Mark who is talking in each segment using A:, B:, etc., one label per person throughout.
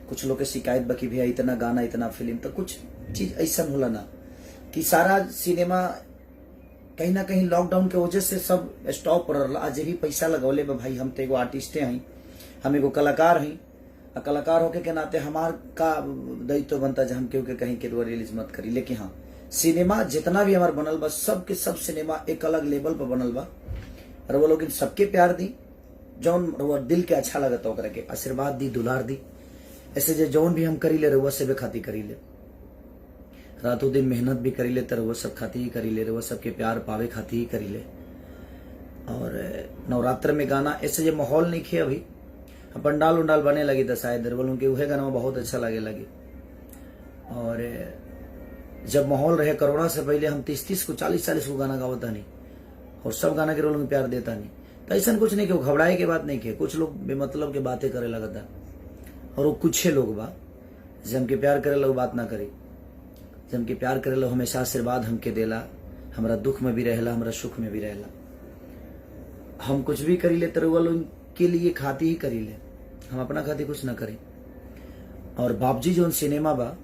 A: कुछ लोग के शिकायत बाकी भैया इतना गाना इतना फिल्म, तो कुछ चीज ऐसा होला ना कि सारा सिनेमा कहीं ना कहीं लॉकडाउन के वजह से सब स्टॉप पर आज भी पैसा लगौले भाई। हम तो एगो आर्टिस्टे हैं, हम एगो कलाकार हैं, कलाकार होके के नाते हमार का दायित्व बनता है हम क्योंकि कहीं के रिलीज मत करी। लेकिन हाँ, सिनेमा जितना भी हमार बनल बा सब के सब सिनेमा एक अलग लेवल पर बनल बा और वो लोग सबके प्यार दी, जौन रउआ दिल के अच्छा लगता ओकरा के आशीर्वाद दी, दुलार दी। ऐसे जे जौन भी हम करी ले रउआ से खाती करी ले, रातों दिन मेहनत भी करी ले तो रउआ सब खाती ही करी ले, रउआ सबके प्यार पावे खाती ही करी ले। और नवरात्र में गाना ऐसे जो माहौल नहीं खे अभी पंडाल उंडाल बने लगी तो शायद बोलूँ कि वह गाना बहुत अच्छा लगे लगे। और जब माहौल रहे कोरोना से पहले हम 30-30 को 40-40 को गाना गावता नहीं और सब गाना के रोल में प्यार देता नहीं, तो ऐसा कुछ नहीं कि घबराए के बात नहीं के। कुछ लोग बेमतलब के बातें करे लगता और वो कुछ लोग बा जम के प्यार करे लोग बात ना करे, जम के प्यार करे लोग हमेशा आशीर्वाद हमके देला, हमारा दुख में भी रहेला, हमारा सुख में भी रहेला। हम कुछ भी करी ले तो लोग के लिए खाती ही करी ले, हम अपना खाती कुछ ना करें। और बापजी जो सिनेमा बा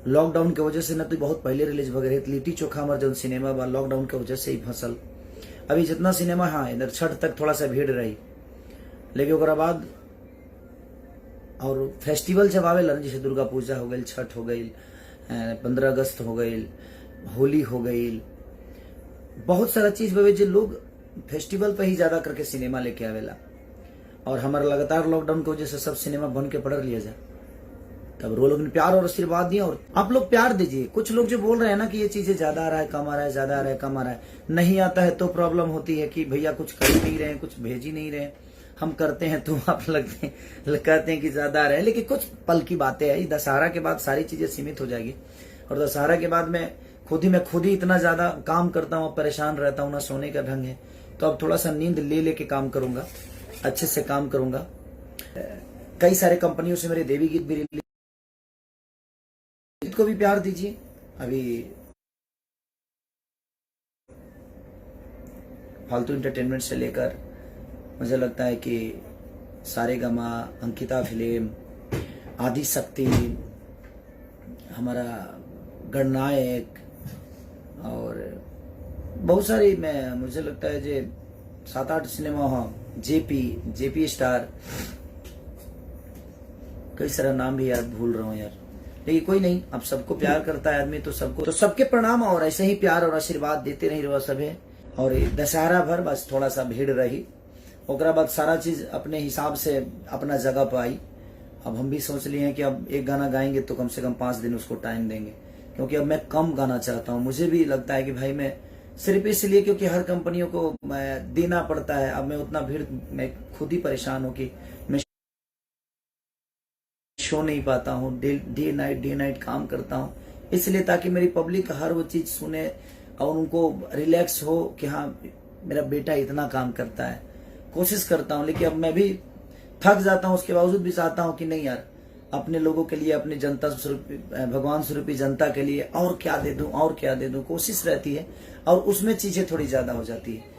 A: लॉकडाउन के वजह से न तो बहुत पहले रिलीज वगैरह, लिट्टी चोखा हमारा जो सिनेमा बा लॉकडाउन के वजह से ही फसल। अभी जितना सिनेमा हाँ इधर छठ तक थोड़ा सा भीड़ रही, लेकिन उसके बाद और फेस्टिवल जब आवेला जैसे दुर्गा पूजा हो गई, छठ हो गई, 15 अगस्त हो गई, होली हो गई, बहुत सारा चीज बवे जो लोग फेस्टिवल पे ही ज्यादा करके सिनेमा लेके आवेला। और हमारा लगातार लॉकडाउन की वजह से सब सिनेमा बंद के पड़ लिया जाए, तब वो लोग ने प्यार और आशीर्वाद दिया। और आप लोग प्यार दीजिए। कुछ लोग जो बोल रहे हैं ना कि ये चीजें ज्यादा आ रहा है कम आ रहा है, ज्यादा आ रहा है कम आ रहा है, नहीं आता है तो प्रॉब्लम होती है कि भैया कुछ कर नहीं रहे, कुछ भेज ही नहीं रहे, हम करते हैं तो आप लगते हैं कहते हैं कि ज्यादा आ रहा है। लेकिन कुछ पल की बातें है, दशहरा के बाद सारी चीजें सीमित हो जाएगी। और दशहरा के बाद मैं खुद ही इतना ज्यादा काम करता हूँ, परेशान रहता हूँ, ना सोने का ढंग है, तो अब थोड़ा सा नींद ले लेके काम करूंगा, अच्छे से काम करूंगा। कई सारे कंपनियों से मेरे देवी गीत भी रिलीज, को भी प्यार दीजिए। अभी फालतू एंटरटेनमेंट से लेकर मुझे लगता है कि सारेगामा, अंकिता फिल्म, आदि शक्ति, हमारा गणनायक और बहुत सारी मुझे लगता है जे 7-8 सिनेमा हो, जेपी स्टार, कई सारा नाम भी यार भूल रहा हूँ यार, लेकिन कोई नहीं, अब सबको प्यार करता है आदमी तो सबको, तो सबके प्रणाम और ऐसे ही प्यार और आशीर्वाद देते रही रहो सब है। और दशहरा भर बस थोड़ा सा भीड़ रही, ओकरा बाद सारा चीज अपने हिसाब से अपना जगह पर आई। अब हम भी सोच लिए हैं कि अब एक गाना गाएंगे तो कम से कम 5 दिन उसको टाइम देंगे, क्योंकि अब मैं कम गाना चाहता हूँ। मुझे भी लगता है कि भाई मैं सिर्फ इसलिए क्योंकि हर कंपनियों को देना पड़ता है, अब मैं उतना भीड़, मैं खुद ही परेशान हूँ कि मैं शो नहीं पाता हूँ, डे नाइट काम करता हूँ, इसलिए ताकि मेरी पब्लिक हर वो चीज सुने और उनको रिलैक्स हो कि हाँ मेरा बेटा इतना काम करता है। कोशिश करता हूँ, लेकिन अब मैं भी थक जाता हूँ, उसके बावजूद भी चाहता हूँ कि नहीं यार, अपने लोगों के लिए, अपनी जनता स्वरूपी, भगवान स्वरूपी जनता के लिए और क्या दे दूं, और क्या दे दूं, कोशिश रहती है और उसमें चीजें थोड़ी ज्यादा हो जाती है।